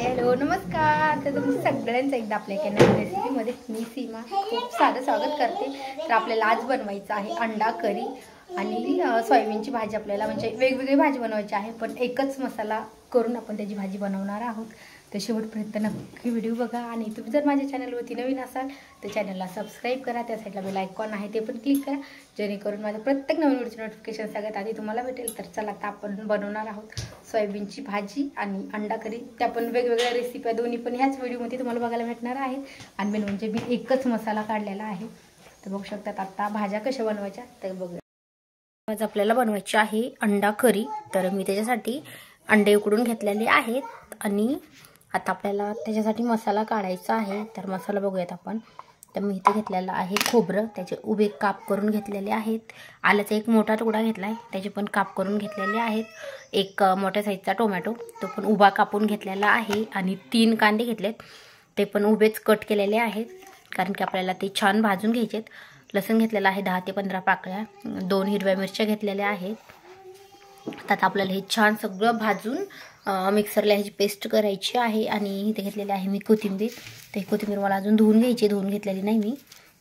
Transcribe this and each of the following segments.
Hello नमस्कार। तर तुमचं सगळ्यांचं एकदा आपल्या एका रेसिपीमध्ये मी सीमा खूप साधं स्वागत करते। तर आपल्याला आज बनवायचं आहे अंडा करी आणि सोयाबीनची भाजी। आपल्याला म्हणजे वेगवेगळी भाजी बनवायची आहे, पण एकच मसाला करून आपण त्याची भाजी बनवणार आहोत। तर शेवटपर्यंत नक्की व्हिडिओ बघा आणि तुम्ही जर माझ्या चॅनलवरती नवीन असाल तर चॅनलला सबस्क्राईब करा। त्या साईडला बेल आयकॉन आहे ते पण क्लिक करा, जेणेकरून माझं प्रत्येक नवीन व्हिडिओचं नोटिफिकेशन सगळ्यात आधी तुम्हाला भेटेल। तर चला आता आपण बनवणार आहोत सोयाबीनची भाजी आणि अंडा करी। त्या पण वेगवेगळ्या रेसिपी दोन्ही पण ह्याच व्हिडिओमध्ये तुम्हाला बघायला भेटणार आहेत। आणि मेन म्हणजे मी एकच मसाला काढलेला आहे। तर बघू शकतात आता भाज्या कशा बनवायच्या तर बघूया। आज आपल्याला बनवायची आहे अंडा करी। तर मी त्याच्यासाठी अंडे उकडून घेतलेले आहेत आणि आता आपल्याला त्याच्यासाठी मसाला काढायचा आहे। तर मसाला बघूयात आपण। तर मी इथे घेतलेला आहे खोबरं, त्याचे उभे काप करून घेतलेले आहेत। आल्याचा एक मोठा तुकडा घेतलाय, त्याचे पण काप करून घेतलेले आहेत। एक मोठ्या साईजचा टोमॅटो, तो पण उभा कापून घेतलेला आहे। आणि 3 कांदे घेतलेत, ते पण उभेच कट केलेले आहेत, कारण की आपल्याला ते छान भाजून घ्यायचेत। लसूण घेतलेला आहे 10 ते 15 पाकळ्या, 2 हिरव्या मिरच्या घेतलेल्या आहेत। आता आपल्याला हे छान सगळं भाजून मिक्सरला ह्याची पेस्ट करायची आहे। आणि इथे घेतलेले आहे मी कोथिंबीर। ते कोथिंबीर मला अजून धुवून घ्यायची, धुवून घेतलेली नाही मी।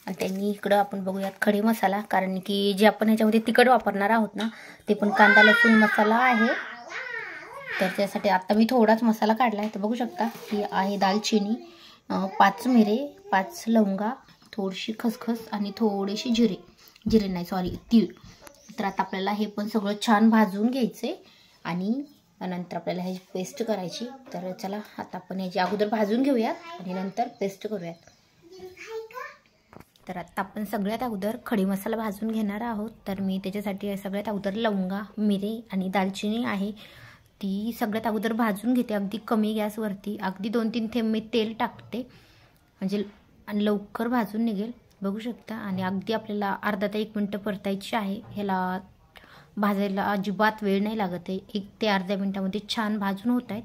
आणि त्यांनी इकडं आपण बघूयात खडे मसाला, कारण की जे आपण ह्याच्यामध्ये तिखट वापरणार आहोत ना, ते पण कांदा लसूण मसाला आहे। तर त्यासाठी आता मी थोडाच मसाला काढलाय। तर बघू शकता ही आहे दालचिनी, 5 मिरे, 5 लवंगा, थोडीशी खसखस आणि थोडीशी तीळ। तर आता आपल्याला हे पण सगळं छान भाजून घ्यायचे आणि नंतर आपल्याला ह्याची पेस्ट करायची। तर चला आता आपण ह्याची अगोदर भाजून घेऊयात आणि नंतर पेस्ट करूयात। तर आता आपण सगळ्यात अगोदर खडी मसाला भाजून घेणार आहोत। तर मी त्याच्यासाठी सगळ्यात अगोदर लवंगा, मिरे आणि दालचिनी आहे ती सगळ्यात अगोदर भाजून घेते, अगदी कमी गॅसवरती। अगदी 2-3 थेंब मी तेल टाकते, म्हणजे आणि लवकर भाजून निघेल। बघू शकता। आणि अगदी आपल्याला अर्धा ते 1 मिनिट परतायची आहे। ह्याला भाजायला अजिबात वेळ नाही लागत आहे, 1 ते अर्ध्या मिनिटामध्ये छान भाजून होत आहेत।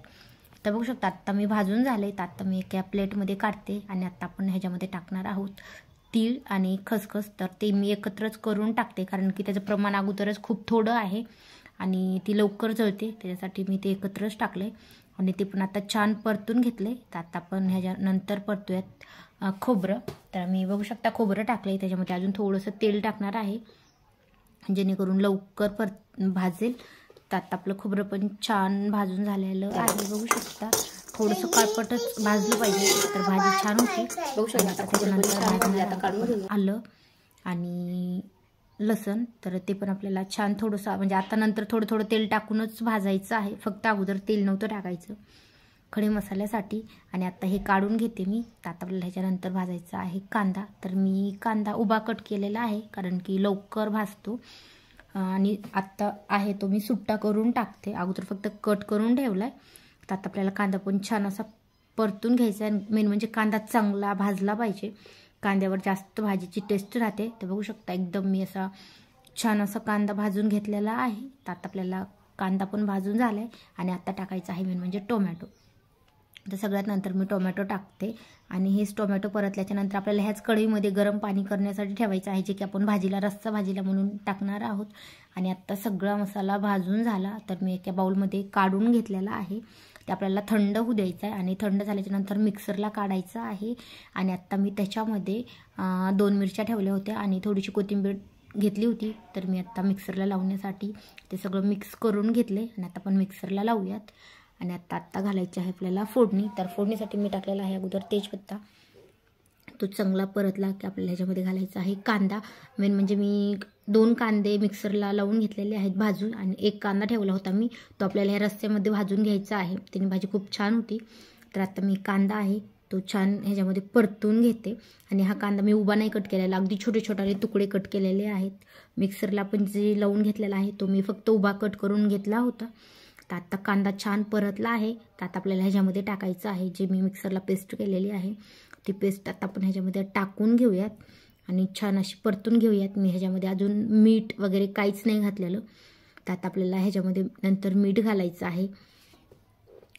तर बघू शकता आता मी भाजून झाले। तर आता मी एका प्लेटमध्ये काढते आणि आता आपण ह्याच्यामध्ये टाकणार आहोत तीळ आणि खसखस। तर ते मी एकत्रच करून टाकते, कारण की त्याचं प्रमाण अगोदरच खूप थोडं आहे आणि ती लवकर जळते, त्याच्यासाठी मी ते एकत्रच टाकले आणि ते पण आता छान परतून घेतले। तर आता आपण ह्याच्यानंतर परतूयात खोबरं। तर मी बघू शकता खोबरं टाकले, त्याच्यामध्ये अजून थोडंसं तेल टाकणार आहे, जेणेकरून लवकर भाजेल। तर आता आपलं खोबरं पण छान भाजून झालेलं आहे। बघू शकता थोडंसं काळपटच भाजलं पाहिजे, तर भाजी छान होते। बघू शकता आता त्याच्यानंतर आता काढून आलं आणि लसण, तर ते पण आपल्याला छान थोडंसं म्हणजे आता नंतर थोडं थोडं तेल टाकूनच भाजायचं आहे, फक्त अगोदर तेल नव्हतं टाकायचं खडे मसाल्यासाठी। आणि आता हे काढून घेते मी। तर आता आपल्याला ह्याच्यानंतर भाजायचा आहे कांदा। तर मी कांदा उभा कट केलेला आहे, कारण की लवकर भाजतो। आणि आत्ता आहे तो मी सुट्टा करून टाकते, अगोदर फक्त कट करून ठेवलाय। तर आता आपल्याला कांदा पण छान असा परतून घ्यायचा आहे। मेन म्हणजे कांदा चांगला भाजला पाहिजे, कांद्यावर जास्त भाजीची टेस्ट राहते। तर बघू शकता एकदम मी असा छान असा कांदा भाजून घेतलेला आहे। तर आता आपल्याला कांदा पण भाजून झालाय आणि आता टाकायचा आहे मेन म्हणजे टोमॅटो। तर सगळ्यात नंतर मी टोमॅटो टाकते आणि हेच टोमॅटो परतल्याच्या नंतर आपल्याला ह्याच कढईमध्ये गरम पाणी करण्यासाठी ठेवायचं आहे, जे की आपण भाजीला रस्सा भाजीला म्हणून टाकणार आहोत। आणि आता सगळा मसाला भाजून झाला, तर मी एका बाउलमध्ये काढून घेतलेला आहे। ते आपल्याला थंड होऊ द्यायचं आहे आणि थंड झाल्याच्या नंतर मिक्सरला काढायचं आहे। आणि आता मी त्याच्यामध्ये 2 मिरच्या ठेवल्या होत्या आणि थोडीशी कोथिंबीर घेतली होती, तर मी आता मिक्सरला लावण्यासाठी ते सगळं मिक्स करून घेतले आणि आता आपण मिक्सरला लावूयात। आणि आता घालायची आहे आपल्याला फोडणी। तर फोडणीसाठी मी टाकलेला आहे अगोदर तेजपत्ता, तो चांगला परतला की आपल्याला ह्याच्यामध्ये घालायचा आहे कांदा। मेन म्हणजे मी 2 कांदे मिक्सरला लावून घेतलेले आहेत भाजून, आणि 1 कांदा ठेवला होता मी, तो आपल्याला ह्या रस्स्यामध्ये भाजून घ्यायचा आहे, त्याने भाजी खूप छान होती। तर आता मी कांदा आहे तो छान ह्याच्यामध्ये परतून घेते। आणि हा कांदा मी उभा नाही कट केलेला, अगदी छोटे छोटे तुकडे कट केलेले आहेत। मिक्सरला पण जे लावून घेतलेला आहे तो मी फक्त उभा कट करून घेतला होता। तर आता कांदा छान परतला आहे। तर आता आपल्याला ह्याच्यामध्ये टाकायचं आहे जे मी मिक्सरला पेस्ट केलेली आहे, ती पेस्ट आता आपण ह्याच्यामध्ये टाकून घेऊयात आणि छान अशी परतून घेऊयात। मी ह्याच्यामध्ये अजून मीठ वगैरे काहीच नाही घातलेलं। तर आता आपल्याला ह्याच्यामध्ये नंतर मीठ घालायचं आहे।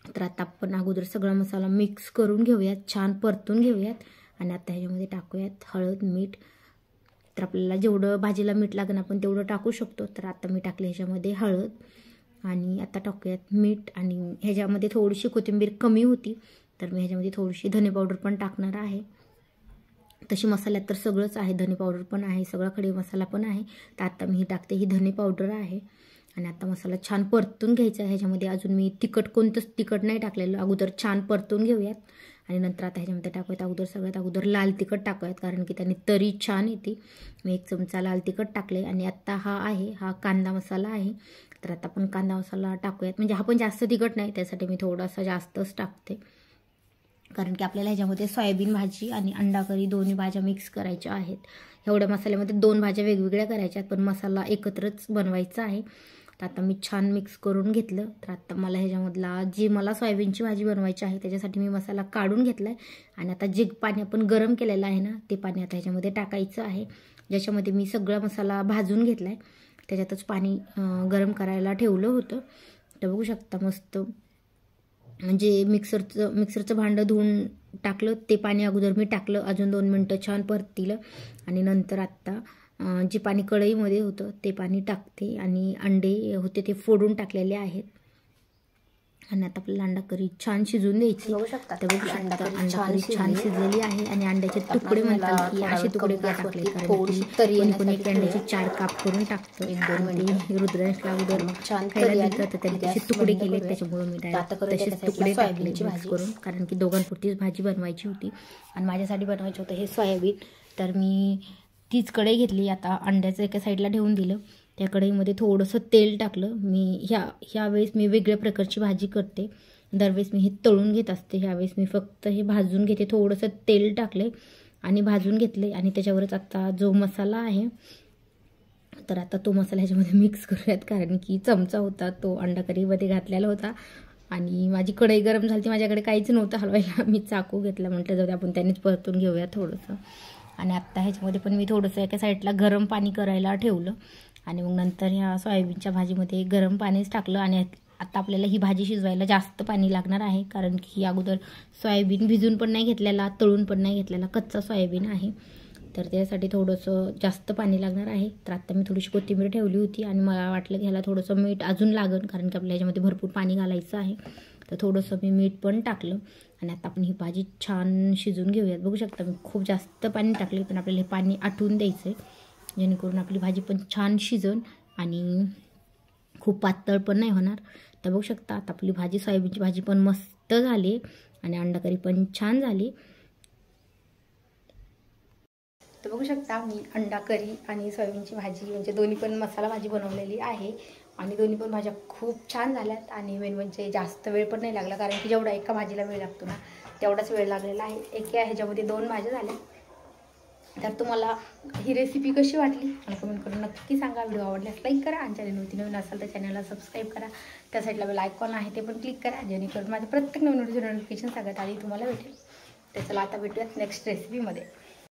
तर आता आपण अगोदर सगळा मसाला मिक्स करून घेऊयात, छान परतून घेऊयात। आणि आता ह्याच्यामध्ये टाकूयात हळद, मीठ। तर आपल्याला जेवढं भाजीला मीठ लागेल आपण तेवढं टाकू शकतो। तर आता मी टाकले ह्याच्यामध्ये हळद आणि आता टाकूयात मीठ. आणि ह्याच्यामध्ये थोडीशी कोथिंबीर कमी होती तर मी ह्याच्यामध्ये थोडीशी धने पावडर पण टाकणार आहे. तशी मसाल्यात तर सगळंच आहे, धने पावडर पण आहे, सगळा खडे मसाला पण आहे. तर आता मी टाकते ही धने पावडर आहे. आणि आता मसाला छान परतून घ्यायचा आहे. ह्याच्यामध्ये अजून मी कोणतंच तिखट नाही टाकलेलं, अगोदर छान परतून घेऊयात. आणि नंतर आता ह्याच्यामध्ये टाकूयात सगळ्यात अगोदर लाल तिखट टाकूयात, कारण की त्याने तरी छान येते. मी 1 चमचा लाल तिखट टाकले. आणि आता हा कांदा मसाला आहे. तर आता आपण कांदा मसाला टाकूयात, म्हणजे हा पण जास्त तिखट नाही, त्यासाठी मी थोडासा जास्तच टाकते, कारण की आपल्याला ह्याच्यामध्ये सोयाबीन भाजी आणि अंडा करी दोन्ही भाज्या मिक्स करायच्या आहेत. एवढ्या मसाल्यामध्ये 2 भाज्या वेगवेगळ्या करायच्या आहेत, पण मसाला एकत्रच बनवायचा आहे. तर आता मी छान मिक्स करून घेतलं. तर आता मला ह्याच्यामधला जी मला सोयाबीनची भाजी बनवायची आहे त्याच्यासाठी मी मसाला काढून घेतला आहे. आणि आता जे पाणी आपण गरम केलेलं आहे ना, ते पाणी आता ह्याच्यामध्ये टाकायचं आहे, ज्याच्यामध्ये मी सगळा मसाला भाजून घेतला आहे. त्याच्यातच पाणी गरम करायला ठेवलं होतं. तर बघू शकता मस्त, म्हणजे मिक्सरचं भांडं धुवून टाकलं, ते पाणी अगोदर मी टाकलं, अजून 2 मिनटं छान परतिलं. आणि नंतर आत्ता जे पाणी कढईमध्ये होतं ते पाणी टाकते. आणि अंडे होते ते फोडून टाकलेले आहेत. आणि आता आपल्याला अंडा करी छान शिजवून द्यायची. बघू शकता अंडा करी छान शिजलेली आहे. आणि अंड्याचे तुकडे म्हणतात की असे तुकडे का टाकले, कारण कोणी अंड्याचे 4 काप करून टाकतं. 1-2 मिनिट रुद्रांशला अगोदर छान खायला दिलं तर त्यांनी तसे तुकडे केले, त्याच्यामुळे मी तसेच तुकडे टाकले मिक्स करून, कारण की दोघांपुरतीच भाजी बनवायची होती आणि माझ्यासाठी बनवायचं होतं हे सोयाबीन. तर मी तीच कढई घेतली. आता अंड्याचं एका साईडला ठेवून दिलं. त्या कढईमध्ये थोडंसं तेल टाकलं. मी ह्यावेळेस मी वेगळ्या प्रकारची भाजी करते, दरवेळेस मी हे तळून घेत असते, ह्यावेळेस मी फक्त हे भाजून घेते. थोडंसं तेल टाकले आणि भाजून घेतले. आणि त्याच्यावरच आता जो मसाला आहे तर आता तो मसाला ह्याच्यामध्ये मिक्स करूयात, कारण की चमचा होता तो अंडा करीमध्ये घातलेला होता. आणि माझी कढई गरम झाली, माझ्याकडे काहीच नव्हतं हलवायला. मी चाकू घेतला, म्हटलं जाऊ दे आपण त्यांनीच परतून घेऊया थोडंसं. आणि आत्ता ह्याच्यामध्ये पण मी थोडंसं एका साईडला गरम पाणी करायला ठेवलं. आणि मग नंतर ह्या सोयाबीनच्या भाजीमध्ये गरम पाणीच टाकलं. आणि आता आपल्याला ही भाजी शिजवायला जास्त पाणी लागणार आहे, कारण की अगोदर सोयाबीन भिजून पण नाही घेतलेला, तळून पण नाही घेतलेला, कच्चा सोयाबीन आहे. तर त्यासाठी थोडंसं जास्त पाणी लागणार आहे. तर आता मी थोडीशी कोथिंबीर ठेवली होती आणि मला वाटलं की ह्याला थोडंसं मीठ अजून लागेल, कारण की आपल्या ह्याच्यामध्ये भरपूर पाणी घालायचं आहे. तर थोडंसं मी मीठ पण टाकलं. आणि आता आपण ही भाजी छान शिजवून घेऊयात. बघू शकता मी खूप जास्त पाणी टाकले, पण आपल्याला हे पाणी आटवून द्यायचं आहे, जेणेकरून आपली भाजी पण छान शिजन आणि खूप पातळ पण नाही होणार. तर बघू शकता आता आपली भाजी सोयाबीनची भाजी पण मस्त झाली आणि अंडा करी पण छान झाली. तर बघू शकता मी अंडा करी आणि सोयाबीनची भाजी म्हणजे दोन्ही पण मसाला भाजी बनवलेली आहे. आणि दोन्ही पण भाज्या खूप छान झाल्यात. आणि मेन म्हणजे जास्त वेळ पण नाही लागला, कारण की जेवढा एका भाजीला वेळ लागतो ना तेवढाच वेळ लागलेला आहे. एका ह्याच्यामध्ये 2 भाज्या झाल्या. तर तुम्हाला ही रेसिपी कशी वाटली मला कमेंट करून नक्की सांगा. व्हिडिओ आवडल्यास लाईक करा आणि चॅनलवरती नवीन असाल तर चॅनलला सबस्क्राईब करा. त्या साईडला बेल आयकॉन आहे ते पण क्लिक करा, जेणेकरून माझे प्रत्येक नवीन व्हिडिओचे नोटिफिकेशन सगळ्यात आधी तुम्हाला भेटेल. तर चला आता भेटूयात नेक्स्ट रेसिपीमध्ये.